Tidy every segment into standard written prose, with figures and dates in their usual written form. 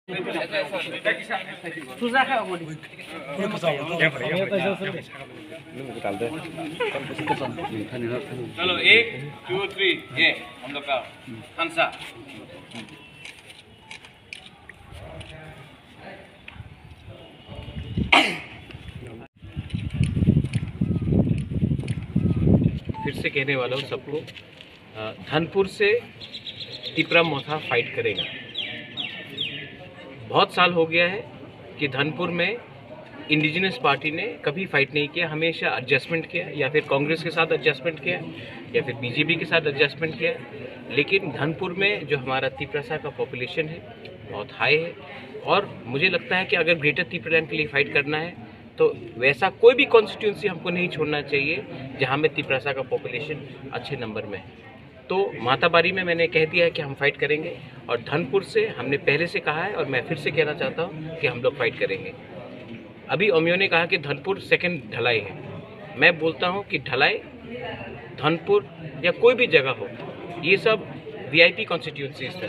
चलो 1 2 3 ये हम लोग का हंसा। फिर से कहने वाला हूँ सबको, धनपुर से तिपरा मोथा फाइट करेगा। बहुत साल हो गया है कि धनपुर में इंडिजिनस पार्टी ने कभी फाइट नहीं किया, हमेशा एडजस्टमेंट किया, या फिर कांग्रेस के साथ एडजस्टमेंट किया या फिर बीजेपी के साथ एडजस्टमेंट किया। लेकिन धनपुर में जो हमारा तिपरासा का पॉपुलेशन है बहुत हाई है, और मुझे लगता है कि अगर ग्रेटर तिपरालैंड के लिए फाइट करना है तो वैसा कोई भी कॉन्स्टिट्यूंसी हमको नहीं छोड़ना चाहिए जहाँ में तिपरासा का पॉपुलेशन अच्छे नंबर में है। तो माताबारी में मैंने कह दिया है कि हम फाइट करेंगे, और धनपुर से हमने पहले से कहा है और मैं फिर से कहना चाहता हूँ कि हम लोग फाइट करेंगे। अभी ओमियो ने कहा कि धनपुर सेकंड ढलाई है, मैं बोलता हूँ कि ढलाई धनपुर या कोई भी जगह हो, ये सब वीआईपी कॉन्स्टिट्यूंसीज था।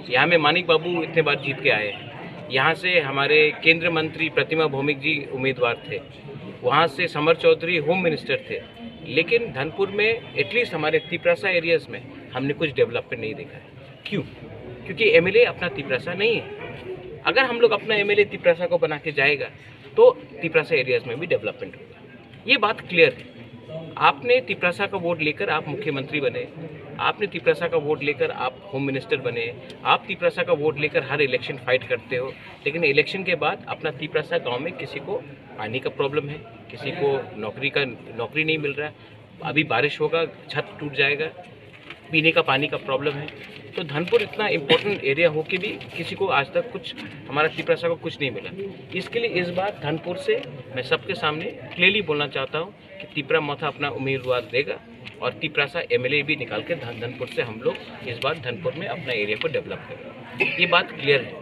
यहाँ में मानिक बाबू इतने बार जीत के आए हैं, यहाँ से हमारे केंद्र मंत्री प्रतिमा भौमिक जी उम्मीदवार थे, वहाँ से समर चौधरी होम मिनिस्टर थे। लेकिन धनपुर में एटलीस्ट हमारे तिपरासा एरियाज़ में हमने कुछ डेवलपमेंट नहीं देखा है। क्यों? क्योंकि एमएलए अपना तिपरासा नहीं है। अगर हम लोग अपना एमएलए तिपरासा को बना के जाएगा तो तिपरासा एरियाज़ में भी डेवलपमेंट होगा, ये बात क्लियर है। आपने तिपरासा का वोट लेकर आप मुख्यमंत्री बने, आपने तिपरासा का वोट लेकर आप होम मिनिस्टर बने, आप तिपरासा का वोट लेकर हर इलेक्शन फाइट करते हो, लेकिन इलेक्शन के बाद अपना तिपरासा गांव में किसी को पानी का प्रॉब्लम है, किसी को नौकरी नहीं मिल रहा है, अभी बारिश होगा छत टूट जाएगा, पीने का पानी का प्रॉब्लम है। तो धनपुर इतना इम्पोर्टेंट एरिया हो के भी किसी को आज तक कुछ, हमारा तिपरासा को कुछ नहीं मिला। इसके लिए इस बार धनपुर से मैं सबके सामने क्लियरली बोलना चाहता हूँ कि तिपरा मोथा अपना उम्मीदवार देगा, और तिपरासा एमएलए भी निकाल के धनपुर से हम लोग इस बार धनपुर में अपना एरिया को डेवलप करेंगे। ये बात क्लियर है।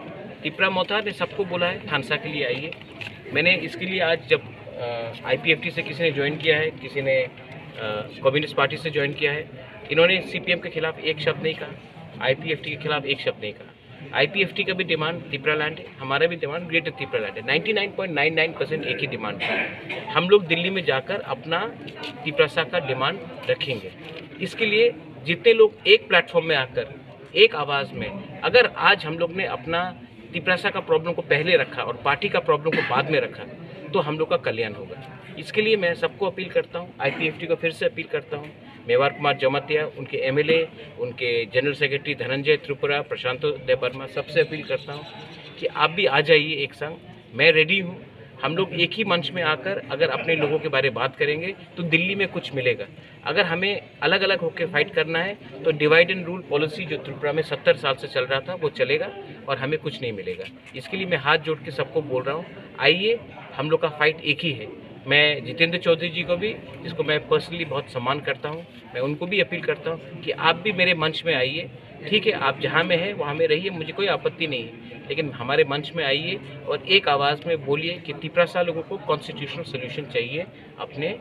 तिपरा मोथा ने सबको बोला है थानसा के लिए आइए। मैंने इसके लिए आज जब आईपीएफटी से किसी ने ज्वाइन किया है, किसी ने कम्युनिस्ट पार्टी से ज्वाइन किया है, इन्होंने सीपीएम के खिलाफ एक शब्द नहीं कहा, आईपीएफटी के खिलाफ एक शब्द नहीं कहा। आईपीएफटी का भी डिमांड तिपरालैंड है, हमारा भी डिमांड ग्रेटर तिपरालैंड है। 99.99% एक ही डिमांड है। हम लोग दिल्ली में जाकर अपना तिपरासा का डिमांड रखेंगे। इसके लिए जितने लोग एक प्लेटफॉर्म में आकर एक आवाज़ में, अगर आज हम लोग ने अपना तिपरासा का प्रॉब्लम को पहले रखा और पार्टी का प्रॉब्लम को बाद में रखा, तो हम लोग का कल्याण होगा। इसके लिए मैं सबको अपील करता हूँ, आईपीएफटी को फिर से अपील करता हूँ, मेवार कुमार जमातिया, उनके एमएलए, उनके जनरल सेक्रेटरी धनंजय त्रिपुरा, प्रशांत दे वर्मा, सबसे अपील करता हूँ कि आप भी आ जाइए एक संग। मैं रेडी हूँ। हम लोग एक ही मंच में आकर अगर अपने लोगों के बारे में बात करेंगे तो दिल्ली में कुछ मिलेगा। अगर हमें अलग अलग होकर फाइट करना है तो डिवाइड एंड रूल पॉलिसी जो त्रिपुरा में 70 साल से चल रहा था वो चलेगा, और हमें कुछ नहीं मिलेगा। इसके लिए मैं हाथ जोड़ के सबको बोल रहा हूँ, आइए, हम लोग का फाइट एक ही है। मैं जितेंद्र चौधरी जी को भी, जिसको मैं पर्सनली बहुत सम्मान करता हूँ, मैं उनको भी अपील करता हूँ कि आप भी मेरे मंच में आइए। ठीक है, आप जहाँ में हैं वहाँ में रहिए, मुझे कोई आपत्ति नहीं है, लेकिन हमारे मंच में आइए और एक आवाज़ में बोलिए कि तिपरासा लोगों को कॉन्स्टिट्यूशनल सोल्यूशन चाहिए अपने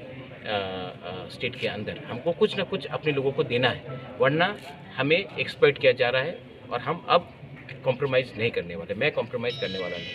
स्टेट के अंदर। हमको कुछ ना कुछ अपने लोगों को देना है, वरना हमें एक्सप्लॉइट किया जा रहा है, और हम अब कॉम्प्रोमाइज़ नहीं करने वाले। मैं कॉम्प्रोमाइज़ करने वाला नहीं।